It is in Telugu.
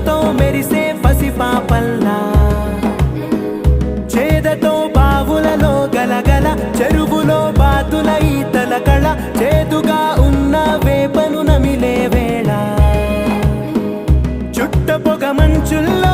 చదువుతో మెరిసే పసిపాపల్లా చేదతో బావులలో గలగల చెరువులో బాతుల ఈతల కళ చేదుగా ఉన్న వేపను నమిలే వేళ చుట్ట పొగ మంచుల్లో